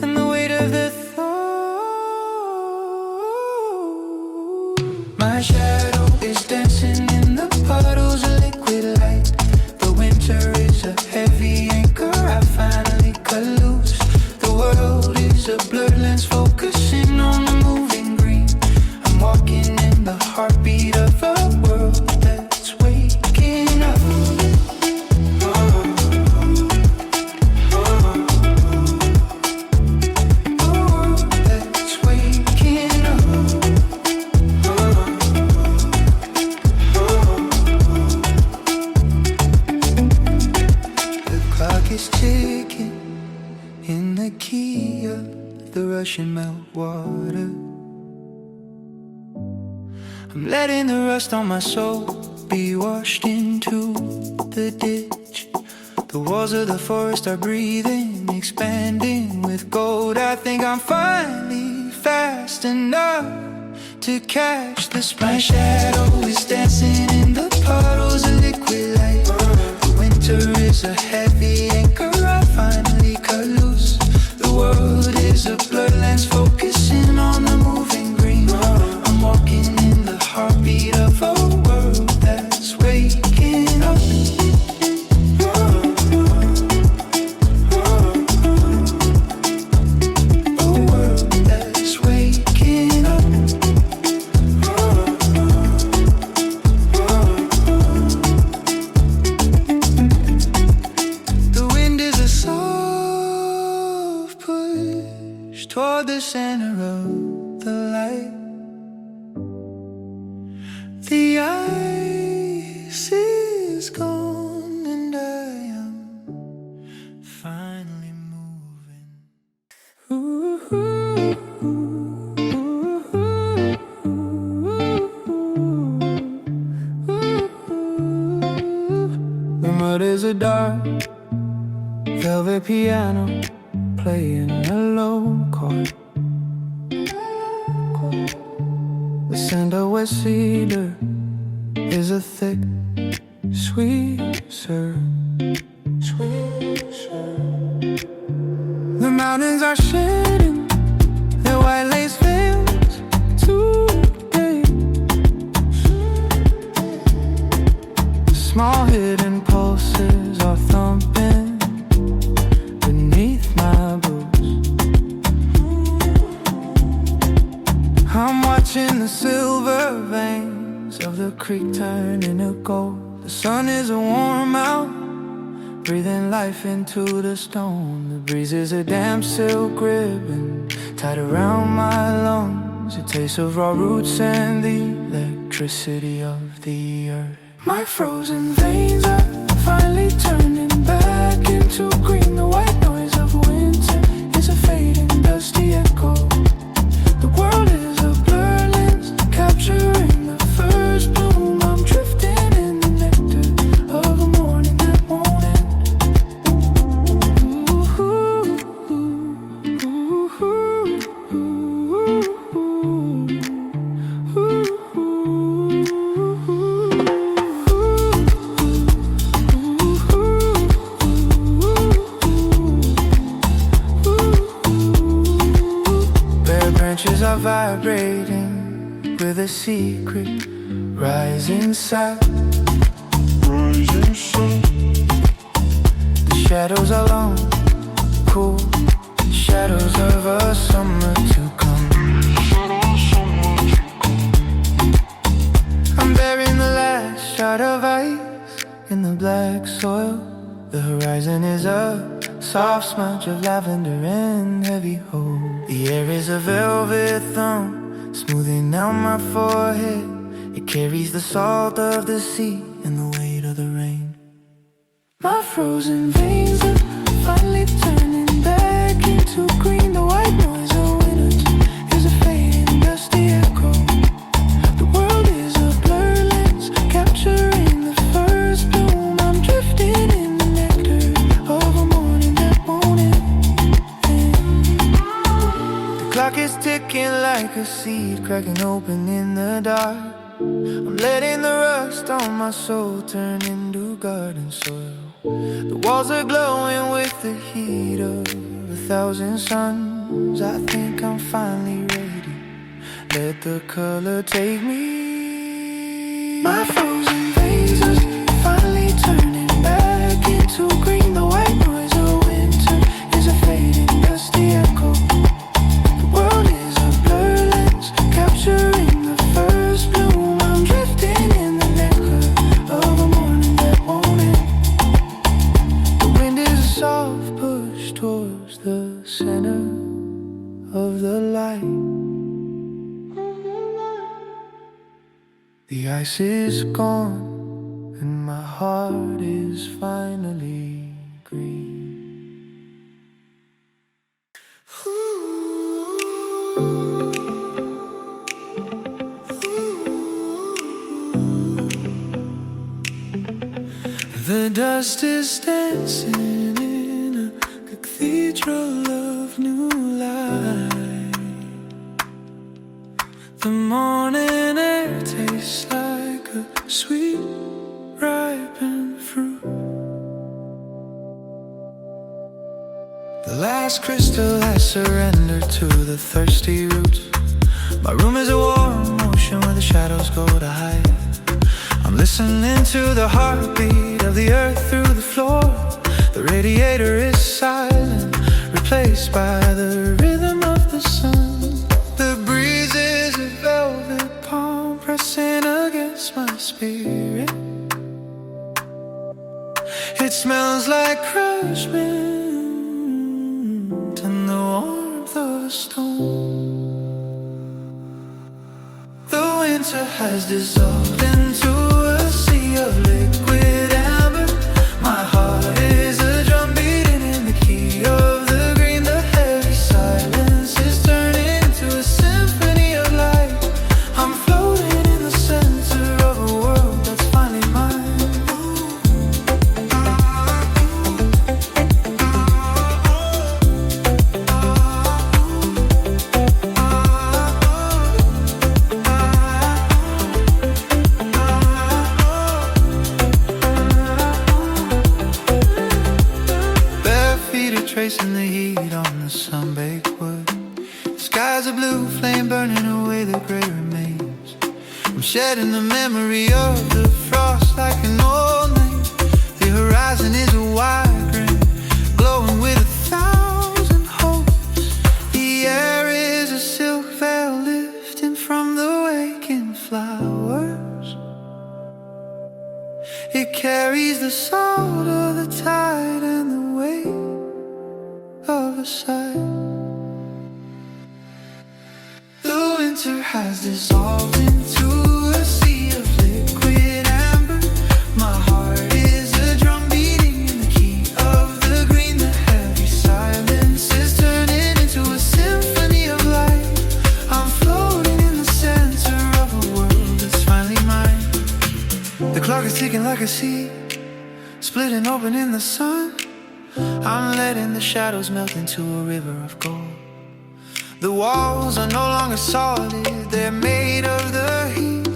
and the weight of the thaw. My shadow is dancing in the puddles of liquid light. The winter is a heavy anchor I finally cut loose. The world is a blurred lens focusing on the moving green. I'm walking in the heartbeat of a world that's waking up. Ticking in the key of the rushing meltwater. I'm letting the rust on my soul be washed into the ditch. The walls of the forest are breathing, expanding with gold. I think I'm finally fast enough to catch the splash. My shadow is dancing in the puddles of liquid light. The winter is a heavy anchor I finally cut loose. The world is a blurred lens focusing on the moving green. I'm walking in the heartbeat of a world that's waking up. A world that's waking up. The wind is a soft push toward the center of the light. The ice is gone and I am finally moving. The mud is a dark velvet piano playing a low chord. The scent of wet cedar is a thick, sweet syrup. The mountains are shedding their white lace veils today. Small hidden pulses are thumping beneath my boots. I'm watching the silver veins of the creek turn into gold. The sun is a warm out, breathing life into the stone. The breeze is a damp silk ribbon tied around my lungs. A taste of raw roots and the electricity of the earth. My frozen veins are finally turning back into green. The white noise of winter is a fading dusty echo. The world is a blur lens capturing the first bloom. I'm drifting in the nectar of a morning that won't end. Branches are vibrating with a secret rising sound. The shadows are long, cool shadows of a summer to come. I'm burying the last shot of ice in the black soil. The horizon is a soft smudge of lavender and heavy hold. The air is a velvet thumb, smoothing out my forehead. It carries the salt of the sea and the weight of the rain. My frozen veins are finally turning back into green. The white noise of winter is a fading dusty echo. The world is a blur lens capturing the first bloom. I'm drifting in the nectar of a morning that won't end. The clock is ticking like a seed cracking open in the dark. I'm letting the rust on my soul turn into garden soil. The walls are glowing with the heat of 1,000 suns. I think I'm finally ready. Let the color take me. My frozen veins are finally turning back into green. The white noise of winter is a fading dusty echo. The world is a blur lens capturing the first bloom. I'm drifting in the nectar of a morning that won't end. The wind is a soft push towards the center of the light. The ice is gone and my heart is finally green. The dust is dancing in a cathedral of new light. The morning air tastes like a sweet, ripened fruit. The last crystal has surrendered to the thirsty roots. My room is a warm ocean where the shadows go to hide. I'm listening to the heartbeat of the earth through the floor. The radiator is silent, replaced by the rhythm of the sun. The breeze is a velvet palm pressing against my spirit. It smells like crushed mint and the warmth of a stone. The winter has dissolved into a sea of liquid amber. My heart is a drum beating in the key of the green. The heavy silence is turning into a symphony of light. I'm floating in the center of a world that's finally mine. Tracing the heat on the sun-baked wood. The skies are blue, flame burning away the grey remains. I'm shedding the memory of the frost like an old name. The horizon is a wide grin, glowing with 1,000 hopes. The air is a silk veil lifting from the waking flowers. It carries the salt of the tide and the weight of a sigh. The winter has dissolved into a sea of liquid amber. My heart is a drum beating in the key of the green. The heavy silence is turning into a symphony of light. I'm floating in the center of a world that's finally mine. The clock is ticking like a sea, splitting open in the sun. I'm letting the shadows melt into a river of gold. The walls are no longer solid, they're made of the heat.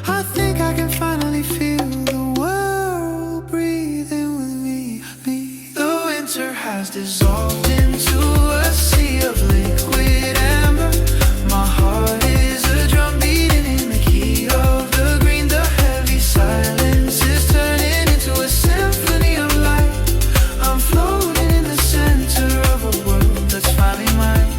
I think I can finally feel the world breathing with me. The winter has dissolved into a sea of liquid amber. My heart is a drum beating in the key of the green. The heavy silence is turning into a symphony of light. I'm floating in the center of a world that's finally mine.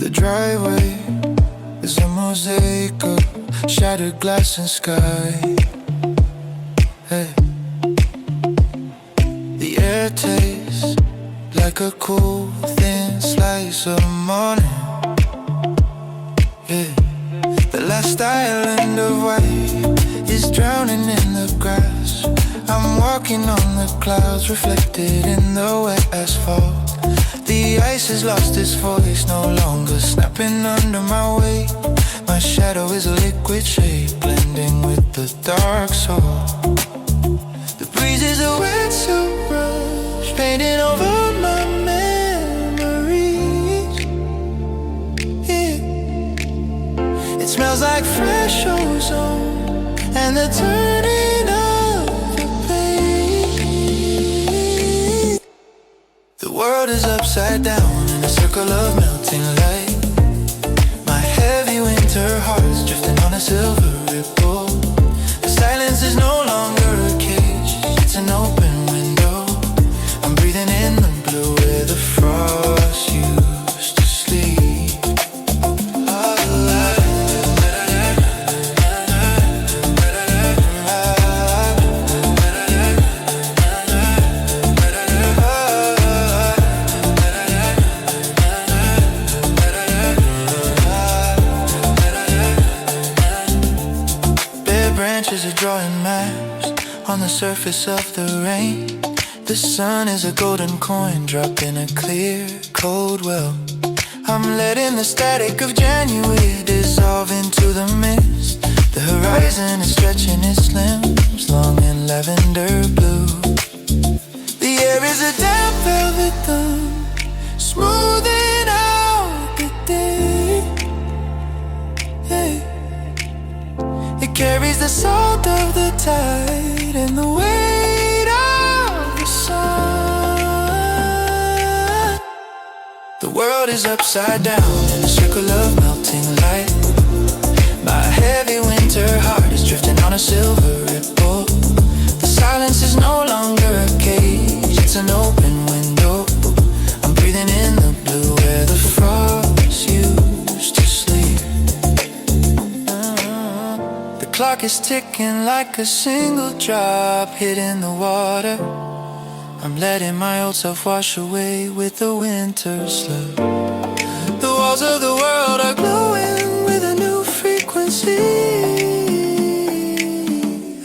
The driveway is a mosaic of shattered glass and sky. Hey. The air tastes like a cool thin slice of morning. Yeah. The last island of white is drowning in the grass. I'm walking on the clouds reflected in the wet asphalt. The ice has lost its voice, no longer snapping under my weight. My shadow is a liquid shade, blending with the dark soul. The breeze is a wet silk brush, painting over my memories. Yeah. It smells like fresh ozone and the turning of the page. The world is upside down in a circle of melting light. My heavy winter heart is drifting on a silver ripple. The silence is no longer a cage, it's an open window. I'm breathing in the blue where the frost used to sleep. Branches are drawing maps on the surface of the rain. The sun is a golden coin dropped in a clear, cold well. I'm letting the static of January dissolve into the mist. The horizon is stretching its limbs long in lavender blue. The air is a damp velvet thumb, smoothing out the day. Hey. It carries the salt of the tide and the weight of the sun. The world is upside down in a circle of melting light. My heavy winter heart is drifting on a silver ripple. The silence is no longer a cage, it's an open window. I'm breathing in the blue where the frost used to sleep. The clock is ticking like a single drop hitting the water. I'm letting my old self wash away with the winter slip. The walls of the world are glowing with a new frequency.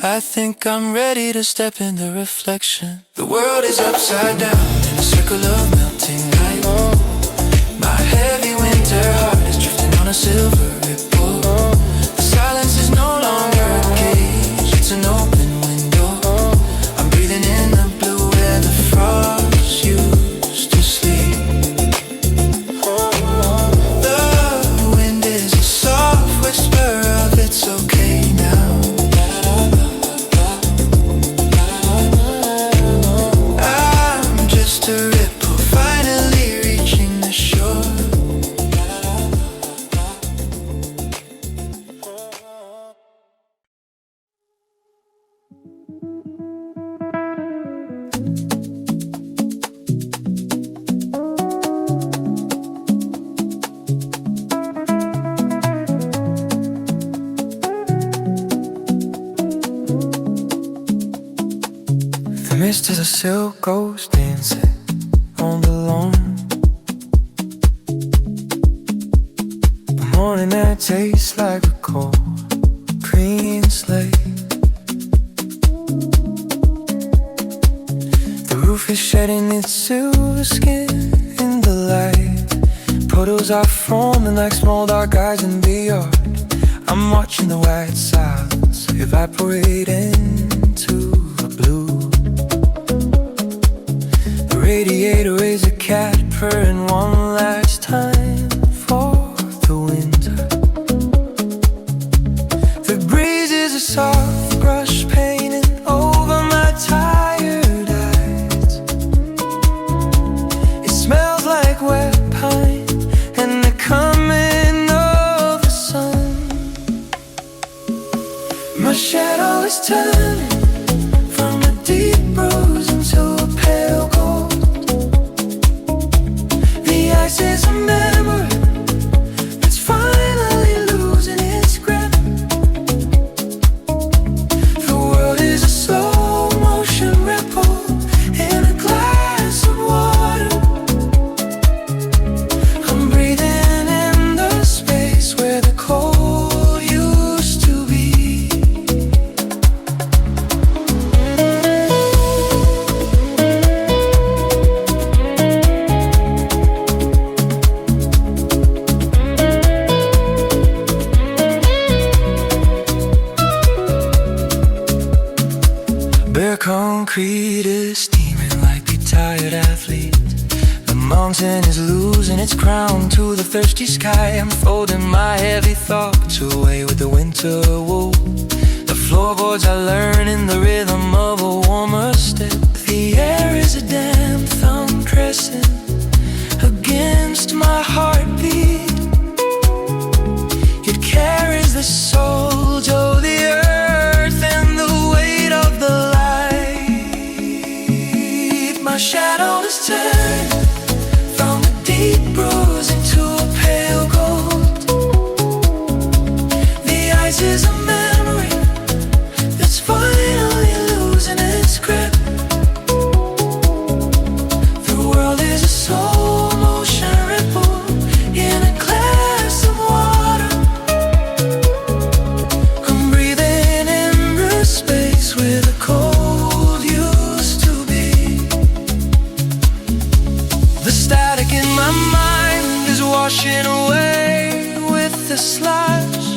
I think I'm ready to step in the reflection. The world is upside down in a circle of melting light. My heavy winter heart is drifting on a silver ripple. The silence is no longer a cage, it's an open window. I'm breathing in the blue where the frost used to sleep. The wind is a soft whisper of it's okay now. I'm just a ripple finally reaching the shore. The mist is a silk ghost dancing on the lawn. The morning air tastes like a cold green slate. The roof is shedding its silver skin in the light. Puddles are forming like small dark eyes in the yard. I'm watching the white silence evaporate into the blue. The radiator is a cat purring one last time for the winter. The breeze is a soft brush painting over my tired eyes. It smells like wet pine and the coming of the sun. My shadow is turning from a deep rose into a pale gold. The ice is a memory concrete is steaming like a tired athlete. The mountain is losing its crown to the thirsty sky. I'm folding my heavy thoughts away with the winter wool. The floorboards are learning the rhythm of a warmer step. The air is a damp thumb pressing against my heartbeat. It carries the soul to the earth and the weight of the light. My shadow is turned from a deep bruise into a pale gold. The ice is a memory that's finally losing its grip. The world is a slow motion ripple in a glass of water. I'm breathing in the space where the cold used to be. The static in my mind is washing away with the slush.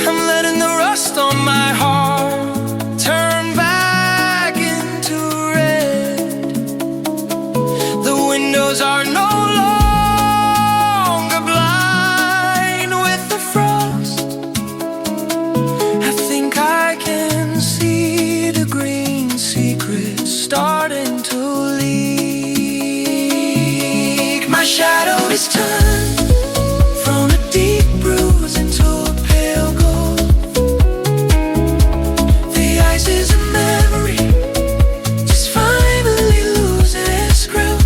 I'm letting the rust on my heart turn back into red. The windows are no longer blind with the frost. I think I can see the green secrets starting to leak. My shadow is turned from a deep bruise into a pale gold. The ice is a memory just finally losing its grip.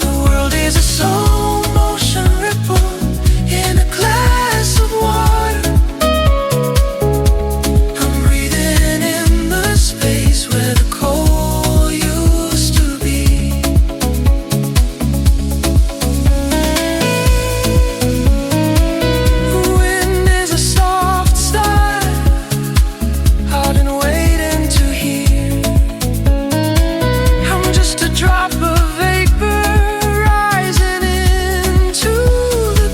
The world is a slow motion ripple in a glass of water. I'm breathing in the space where the cold used to be. Wind is a soft sigh I've been waiting to hear. I'm just a drop of vapor rising into the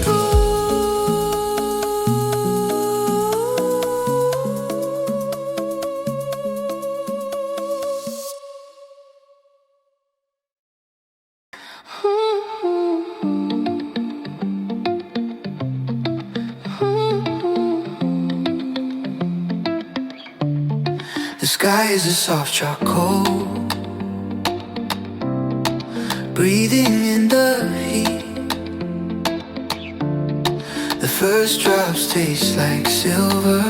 The sky is a soft charcoal, breathing in the heat. The first drops taste like silver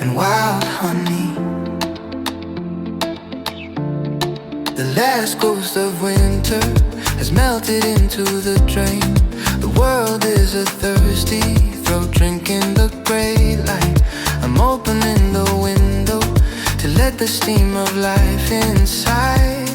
and wild honey. The last ghost of winter has melted into the drain. The world is a thirsty throat drinking the gray light. I'm opening the window to let the steam of life inside.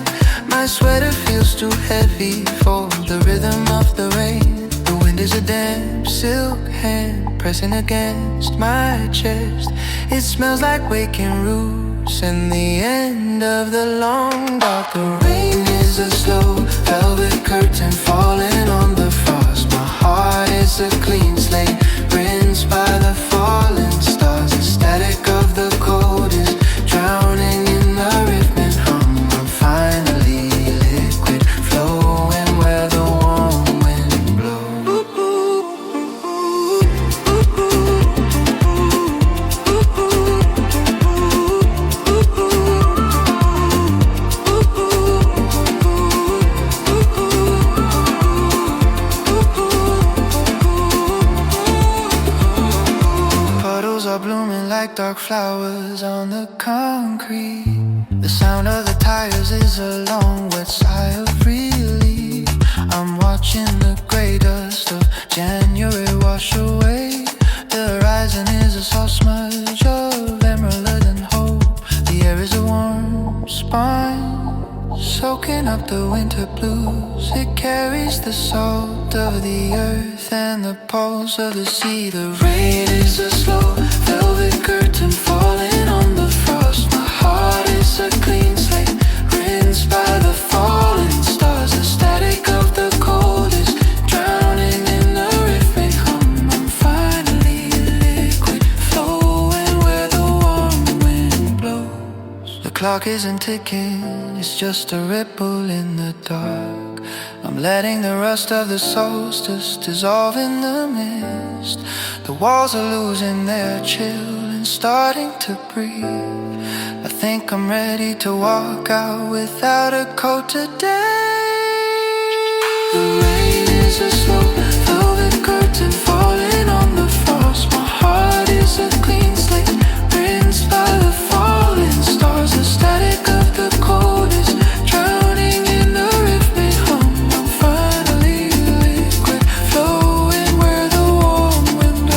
My sweater feels too heavy for the rhythm of the rain. The wind is a damp silk hand pressing against my chest. It smells like waking roots and the end of the long dark. The rain is a slow velvet curtain falling on the frost. My heart is a clean slate rinsed by the falling stars. The static of the cold is drowning in the rhythm hum. I'm finally liquid flowing where the warm wind blows. Puddles are blooming like dark flowers on the concrete. The sound of the tires is a long wet sigh of relief. I'm watching the grey dust of January wash away. The horizon is a soft smudge of emerald and hope. The air is a warm spine soaking up the winter blues. It carries the salt of the earth and the pulse of the sea. The rain is a slow velvet curtain falling on the frost. My heart is a clean slate rinsed by the falling stars. The static of the cold is drowning in the rhythmic hum. I'm finally liquid flowing clock isn't ticking, it's just a ripple in the dark. I'm letting the rust of the solstice dissolve in the mist. The walls are losing their chill and starting to breathe. I think I'm ready to walk out without a coat today. The rain is a slow velvet curtain falling on the frost. My heart is a clean slate, rinsed by the falling stars. The static of the coldest drowning in the rift made hum. I'm finally liquid, flowing where the warm wind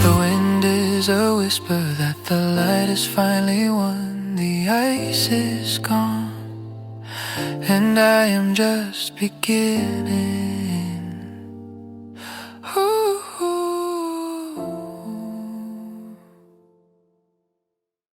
The wind is a whisper that the light has finally won. The ice is gone, and I am just beginning.